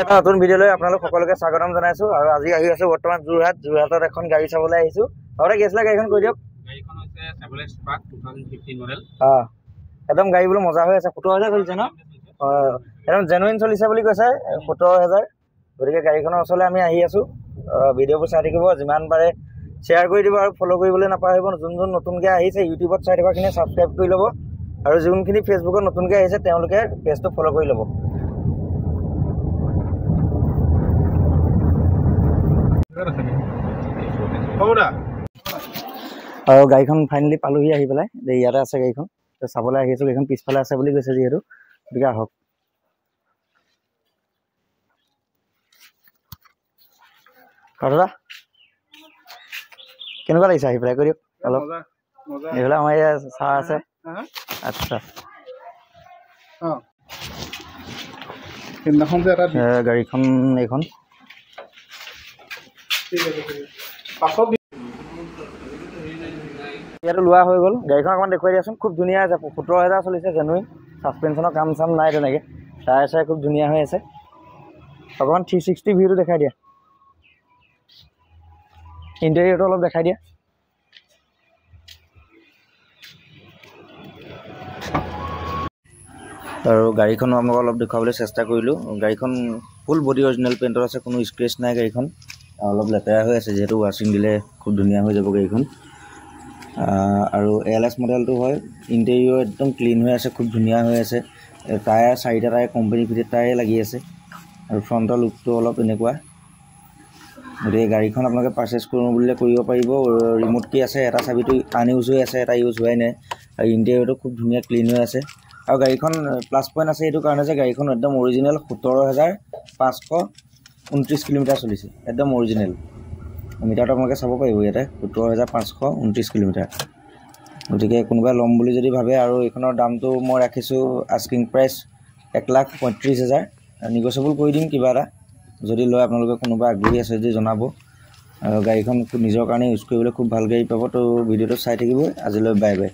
এটা নতুন ভিডিঅ'লৈ আপোনালোক সকলোকে স্বাগতম জনাইছো আৰু আজি আহি আছো বৰ্তমান যোৰহাটত এখন গাড়ী চাবলৈ আহিছো আৰু কি আছিলে গাড়ীখন কৈ দিয়ক গাড়ীখন হৈছে Chevrolet Spark 2015 মডেল একদম গাড়ী বলে মজা হৈ আছে 17000 চলিছে ন একদম জেনুইন চলিছে বুলি কৈছে 17000 গতিকে গাড়ীখনৰ ওচৰলৈ আমি আহি আছো ভিডিঅ'বোৰ চাই থাকিব যিমান পাৰে শ্বেয়াৰ কৰি দিব আৰু ফলো কৰিবলৈ নাপাহৰিব যোন নতুনকৈ আহিছে ইউটিউবত চাই থকাখিনি সাবস্ক্ৰাইব কৰি ল'ব আৰু যোনখিনি ফেচবুকত নতুনকৈ আহিছে তেওঁলোকে পেজটো ফলো কৰি ল'ব আৰু গাড়ীখন ফাইনেলি পালোহি আহি পেলাই ইয়াতে আছে গাড়ীখন চাবলৈ আহি আছো গাড়ীখন পিছফালে আছে বুলি কৈছে যিহেতু গতিকে আহক দাদা কেনেকুৱা লাগিছে আহি পেলাই কৈ দিয়ক অলপ এইফালে আমাৰ ইয়াত চাহ আছে আচ্ছা গাড়ীখন এইখন ইয়াতো লোৱা হৈ গ'ল গাড়ীখন অকণমান দেখুৱাই দিয়াচোন খুব ধুনীয়া আছে 17000 চলিছে জেনুইন ছাছপেনশ্যনৰ কাম চাম নাই তেনেকৈ টায়াৰ চাই খুব ধুনীয়া হৈ আছে অকণমান 360 ভিউটো দেখাই দিয়া ইণ্টেৰিয়ৰটো অলপ দেখাই দিয়া আৰু গাড়ীখন আমাক অলপ দেখুৱাবলৈ চেষ্টা কৰিলোঁ গাড়ীখন ফুল বডি অৰিজিনেল পেইণ্টৰ আছে কোনো স্ক্ৰেচ নাই গাড়ীখন অলপ লেতেৰা হৈ আছে যিহেতু ৱাশ্বিং দিলে খুব ধুনীয়া হৈ যাব গাড়ীখন আৰু LS মডেলটো হয় ইণ্টেৰিয়ৰ একদম ক্লিন হৈ আছে খুব ধুনীয়া হৈ আছে টায়াৰ 4টা টায়াৰ কোম্পানী ফিটেড টায়াৰে লাগি আছে আৰু ফ্ৰণ্টৰ লুকটো অলপ এনেকুৱা গতিকে গাড়ীখন আপোনালোকে পাৰ্চেছ কৰোঁ বুলিলে কৰিব পাৰিব ৰিম'ট কি আছে এটা চাবিটো আনইউজ হৈ আছে এটা ইউজ হোৱাই নাই আৰু ইণ্টেৰিয়ৰটো খুব ধুনীয়া ক্লিন হৈ আছে আৰু গাড়ীখন প্লাছ পইণ্ট আছে এইটো কাৰণে যে গাড়ীখন একদম অৰিজিনেল 17529 কিলোমিটাৰ চলিছে একদম অৰিজিনেল মিটাৰটো আপোনালোকে চাব পাৰিব ইয়াতে 17529 কিলোমিটাৰ গতিকে কোনোবাই ল'ম বুলি যদি ভাবে আৰু এইখনৰ দামটো মই ৰাখিছোঁ আস্কিং প্ৰাইচ 1,35,000 নিগচিয়েবল কৰি দিম কিবা এটা যদি লয় আপোনালোকে কোনোবা আগ্ৰহী আছে যদি জনাব আৰু গাড়ীখন নিজৰ কাৰণে ইউজ কৰিবলৈ খুব ভাল গাড়ী পাব তো ভিডিঅ'টো চাই থাকিব আজিলৈ বাই বাই